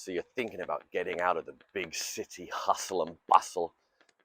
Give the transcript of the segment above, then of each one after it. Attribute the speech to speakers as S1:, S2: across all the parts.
S1: So you're thinking about getting out of the big city hustle and bustle,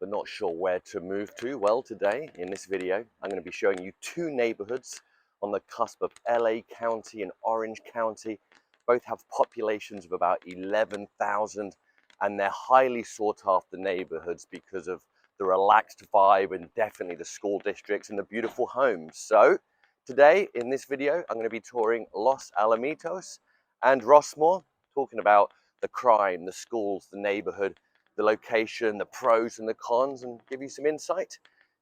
S1: but not sure where to move to. Well, today in this video, I'm going to be showing you two neighborhoods on the cusp of LA County and Orange County. Both have populations of about 11,000, and they're highly sought after neighborhoods because of the relaxed vibe and definitely the school districts and the beautiful homes. So today in this video, I'm going to be touring Los Alamitos and Rossmoor, talking about the crime, the schools, the neighborhood, the location, the pros and the cons, and give you some insight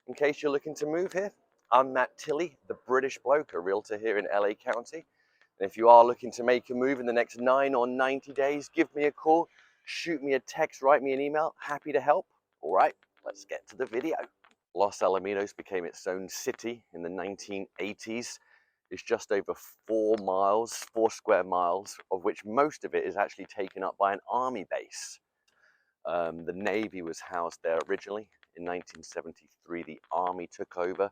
S1: in case you're looking to move here. I'm Matt Tilley, the British bloke, a realtor here in LA County. And if you are looking to make a move in the next 9 or 90 days, give me a call, shoot me a text, write me an email. Happy to help. All right, let's get to the video. Los Alamitos became its own city in the 1980s. It's just over 4 square miles, of which most of it is actually taken up by an army base. The Navy was housed there originally. In 1973, the Army took over.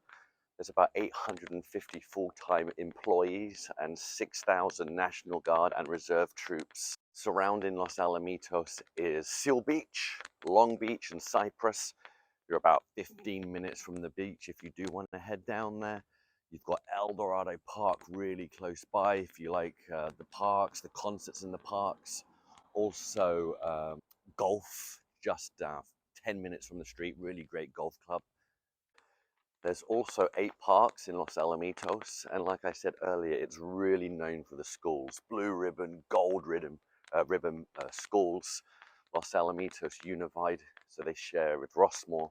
S1: There's about 850 full-time employees and 6,000 National Guard and Reserve troops. Surrounding Los Alamitos is Seal Beach, Long Beach, and Cypress. You're about 15 minutes from the beach if you do want to head down there. You've got El Dorado Park really close by if you like the parks, the concerts in the parks. Also golf, just 10 minutes from the street, really great golf club. There's also 8 parks in Los Alamitos, and like I said earlier, it's really known for the schools. Blue ribbon, gold ribbon schools. Los Alamitos Unified, so they share with Rossmoor.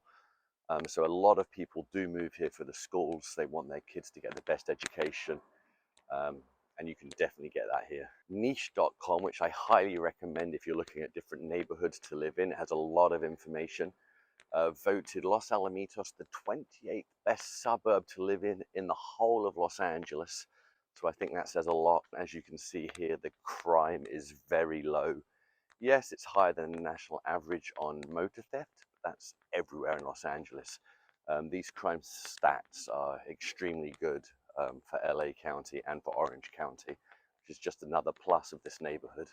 S1: So a lot of people do move here for the schools. They want their kids to get the best education, and you can definitely get that here. Niche.com, which I highly recommend if you're looking at different neighborhoods to live in. It has a lot of information. Voted Los Alamitos the 28th best suburb to live in the whole of Los Angeles. So I think that says a lot. As you can see here, the crime is very low. Yes, it's higher than the national average on motor theft, but that's everywhere in Los Angeles. These crime stats are extremely good for LA County and for Orange County, which is just another plus of this neighborhood.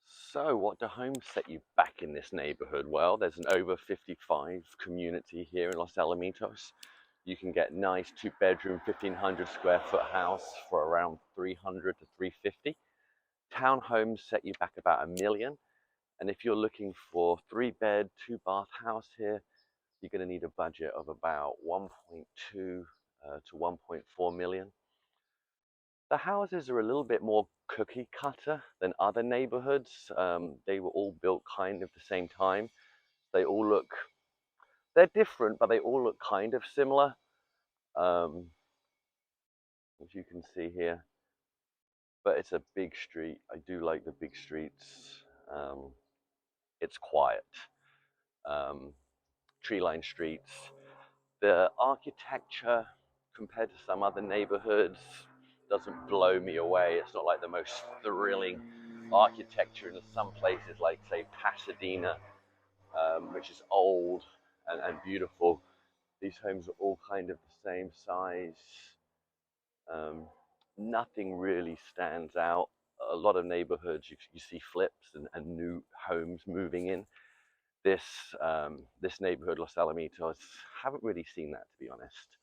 S1: So what do homes set you back in this neighborhood? Well, there's an over 55 community here in Los Alamitos. You can get nice 2-bedroom, 1,500 square foot house for around 300 to 350. Townhomes set you back about $1 million. And if you're looking for 3-bed, 2-bath house here, you're going to need a budget of about 1.2 to 1.4 million. The houses are a little bit more cookie cutter than other neighborhoods. They were all built kind of the same time. They all look, they're different, but they all look kind of similar. As you can see here. But it's a big street. I do like the big streets. It's quiet. Tree-lined streets. The architecture, compared to some other neighborhoods, doesn't blow me away. It's not like the most thrilling architecture in some places like, say, Pasadena, which is old and beautiful. These homes are all kind of the same size. Nothing really stands out. A lot of neighborhoods, you see flips and new homes moving in. This neighborhood, Los Alamitos, haven't really seen that, to be honest.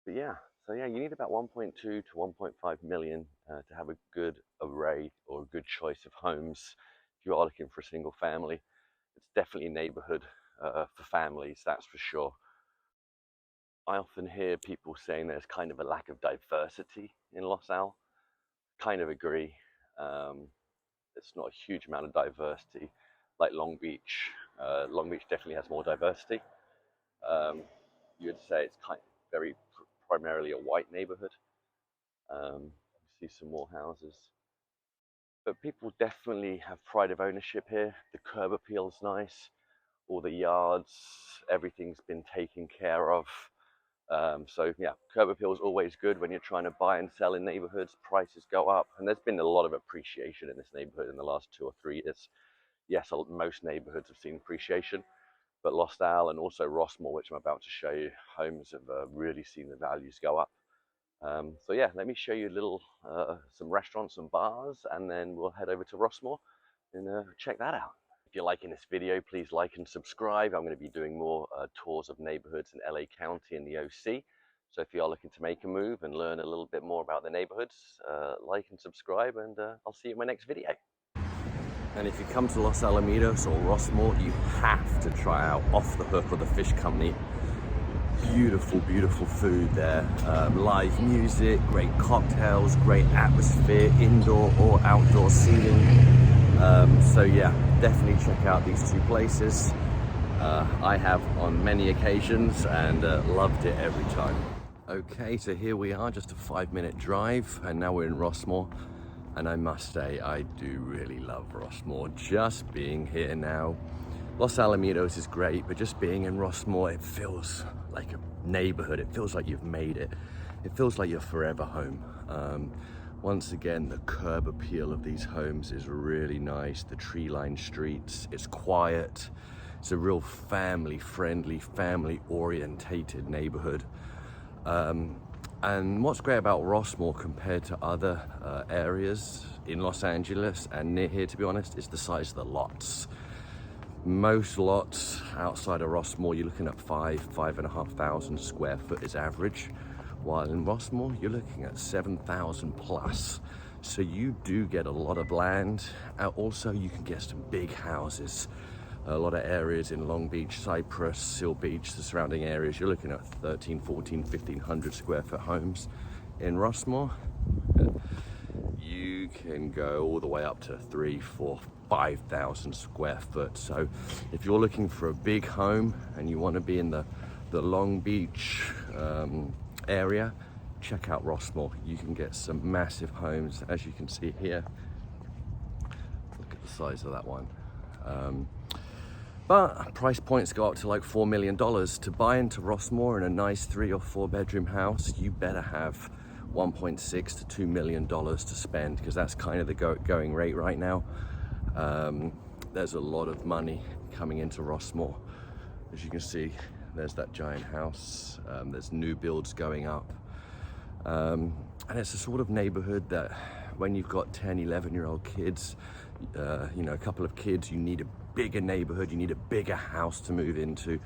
S1: But yeah, so yeah, you need about 1.2 to 1.5 million to have a good array or a good choice of homes. If you are looking for a single family, it's definitely a neighborhood for families, that's for sure. I often hear people saying there's kind of a lack of diversity in Los Al. Kind of agree. It's not a huge amount of diversity like Long Beach. Long Beach definitely has more diversity. You would say it's kind of very primarily a white neighborhood. You see some more houses. But people definitely have pride of ownership here. The curb appeal's nice. All the yards, everything's been taken care of. So yeah, curb appeal is always good when you're trying to buy and sell in neighborhoods. Prices go up, and there's been a lot of appreciation in this neighborhood in the last 2 or 3 years. Yes, most neighborhoods have seen appreciation, but Los Al and also Rossmoor, which I'm about to show you, homes have really seen the values go up. So yeah, let me show you some restaurants and bars, and then we'll head over to Rossmoor and check that out. If you're liking this video, please like and subscribe. I'm going to be doing more tours of neighborhoods in LA County and the OC. So if you are looking to make a move and learn a little bit more about the neighborhoods, like and subscribe, and I'll see you in my next video. And if you come to Los Alamitos or Rossmoor, you have to try out Off the Hook or the Fish Company. Beautiful, beautiful food there. Live music, great cocktails, great atmosphere, indoor or outdoor seating. So yeah, definitely check out these two places. I have on many occasions and loved it every time. Okay, so here we are, just a 5-minute drive, and now we're in Rossmoor. And I must say, I do really love Rossmoor. Just being here now. Los Alamitos is great, but just being in Rossmoor, it feels like a neighborhood. It feels like you've made it. It feels like you're forever home. Once again, the curb appeal of these homes is really nice. The tree-lined streets, it's quiet. It's a real family-friendly, family-orientated neighborhood. And what's great about Rossmoor compared to other areas in Los Angeles and near here, to be honest, is the size of the lots. Most lots outside of Rossmoor, you're looking at 5,500 square foot is average, while in Rossmoor, you're looking at 7,000 plus. So you do get a lot of land. Also, you can get some big houses. A lot of areas in Long Beach, Cypress, Seal Beach, the surrounding areas, you're looking at 13, 14, 1,500 square foot homes. In Rossmoor, you can go all the way up to 3, 4, 5,000 square foot. So if you're looking for a big home and you want to be in the Long Beach area, check out Rossmoor. You can get some massive homes, as you can see here. Look at the size of that one. But price points go up to like $4 million. To buy into Rossmoor in a nice 3 or 4 bedroom house, you better have $1.6 to $2 million to spend, because that's kind of the going rate right now. There's a lot of money coming into Rossmoor. As you can see, there's that giant house. There's new builds going up. And it's a sort of neighborhood that when you've got 10, 11-year-old kids, you know, a couple of kids, you need a bigger neighborhood, you need a bigger house to move into.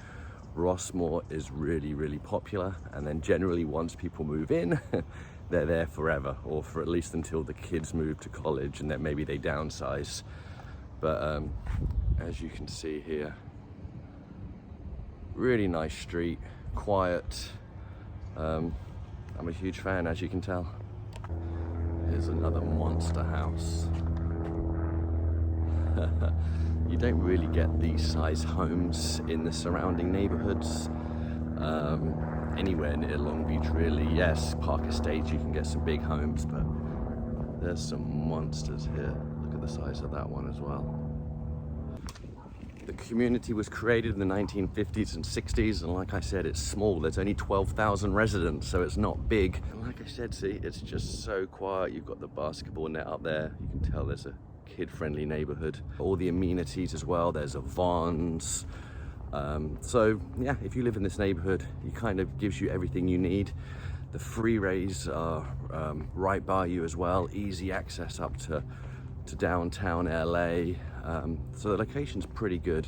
S1: Rossmoor is really, really popular. And then generally once people move in, they're there forever, or for at least until the kids move to college, and then maybe they downsize. But as you can see here, really nice street, quiet. I'm a huge fan, as you can tell. Here's another monster house. You don't really get these size homes in the surrounding neighborhoods. Anywhere near Long Beach, really. Yes, Park Estates, you can get some big homes, but there's some monsters here. Look at the size of that one as well. The community was created in the 1950s and 60s, and like I said, it's small. There's only 12,000 residents, so it's not big. And like I said, see, it's just so quiet. You've got the basketball net up there. You can tell there's a kid-friendly neighborhood. All the amenities as well. There's a Vons. So yeah, if you live in this neighborhood, it kind of gives you everything you need. The freeways are right by you as well. Easy access up to downtown LA. So the location's pretty good.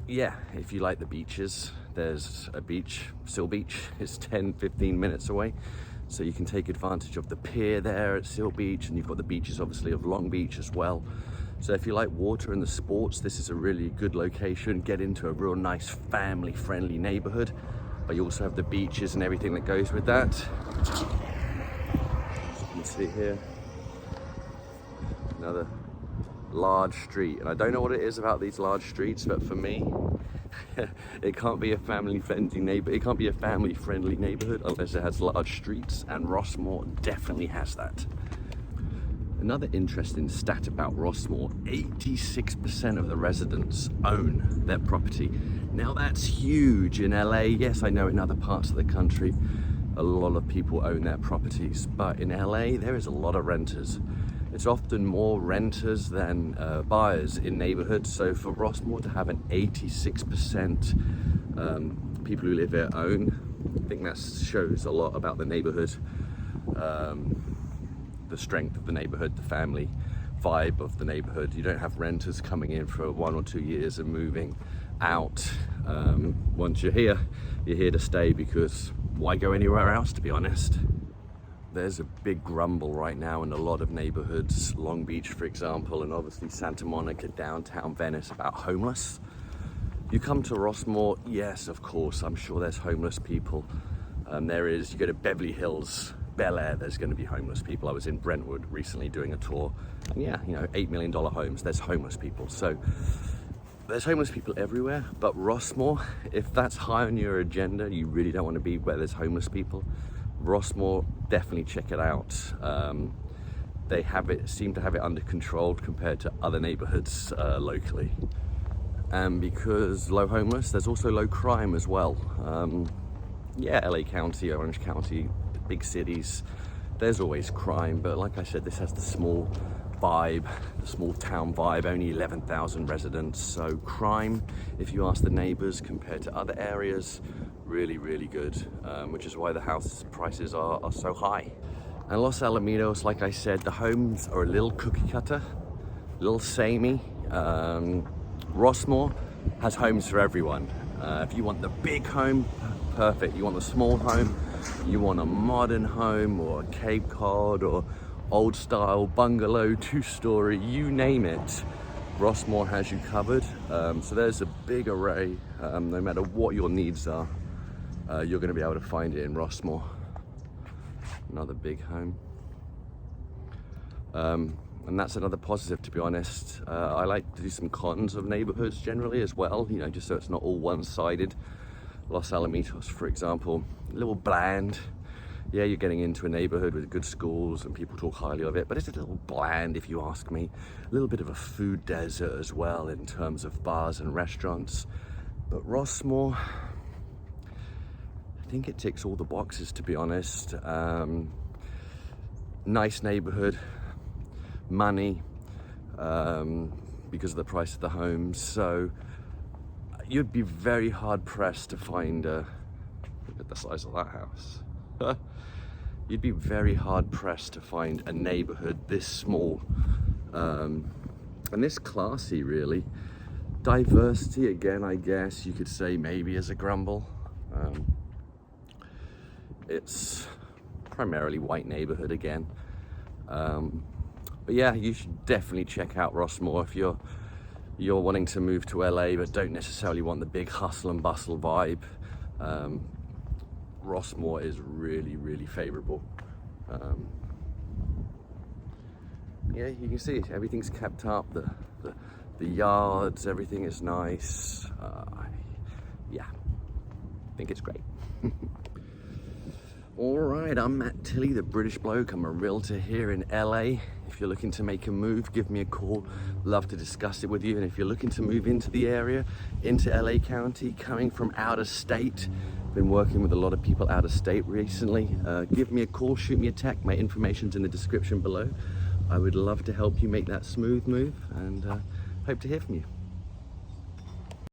S1: Yeah, if you like the beaches, there's a beach, Seal Beach. It's 10-15 minutes away. So you can take advantage of the pier there at Seal Beach, and you've got the beaches obviously of Long Beach as well. So if you like water and the sports, this is a really good location. Get into a real nice family-friendly neighborhood, but you also have the beaches and everything that goes with that. As you can see here, another large street. And I don't know what it is about these large streets, but for me, it can't be a family-friendly neighborhood unless it has large streets, and Rossmoor definitely has that. Another interesting stat about Rossmoor, 86% of the residents own their property. Now that's huge in LA. Yes, I know in other parts of the country, a lot of people own their properties, but in LA, there is a lot of renters. It's often more renters than buyers in neighborhoods. So for Rossmoor to have an 86% people who live here own,
S2: I think that shows a lot about the neighborhood, the strength of the neighborhood, the family vibe of the neighborhood. You don't have renters coming in for 1 or 2 years and moving out. Once you're here to stay, because why go anywhere else, to be honest? There's a big grumble right now in a lot of neighborhoods, Long Beach for example, and obviously Santa Monica, downtown Venice, about homeless. You come to Rossmoor, yes, of course, I'm sure there's homeless people. There is. You go to Beverly Hills, Bel Air, there's going to be homeless people. I was in Brentwood recently doing a tour, and yeah, you know, $8 million homes, there's homeless people. So there's homeless people everywhere, but Rossmoor, if that's high on your agenda, you really don't want to be where there's homeless people, Rossmoor, definitely check it out. They seem to have it under control compared to other neighborhoods locally. And because low homeless, there's also low crime as well. Yeah, LA County, Orange County, big cities, there's always crime, but like I said, this has the small vibe, the small town vibe, only 11,000 residents. So crime, if you ask the neighbors, compared to other areas, really, really good, which is why the house prices are so high. And Los Alamitos, like I said, the homes are a little cookie cutter, a little samey. Rossmoor has homes for everyone. If you want the big home, perfect. You want the small home, you want a modern home, or a Cape Cod, or old style bungalow, 2-story, you name it, Rossmoor has you covered. So there's a big array. No matter what your needs are, you're going to be able to find it in Rossmoor. Another big home. And that's another positive, to be honest. I like to do some cons of neighborhoods generally as well, you know, just so it's not all one-sided. Los Alamitos, for example, a little bland. Yeah, you're getting into a neighborhood with good schools and people talk highly of it, but it's a little bland if you ask me. A little bit of a food desert as well in terms of bars and restaurants. But Rossmoor, I think it ticks all the boxes, to be honest. Nice neighborhood, money, because of the price of the homes. So you'd be very hard pressed to find look at the size of that house. You'd be very hard pressed to find a neighborhood this small and this classy, really. Diversity, again, I guess you could say maybe as a grumble. It's primarily white neighborhood again. But yeah, you should definitely check out Rossmoor if you're wanting to move to LA but don't necessarily want the big hustle and bustle vibe. Rossmoor is really, really favorable. Yeah, you can see everything's kept up, the yards, everything is nice. Yeah, I think it's great. All right, I'm Matt Tilley, the British bloke. I'm a realtor here in LA. If you're looking to make a move, give me a call. Love to discuss it with you. And if you're looking to move into the area, into LA County, coming from out of state, been working with a lot of people out of state recently, give me a call, shoot me a text. My information's in the description below. I would love to help you make that smooth move, and hope to hear from you.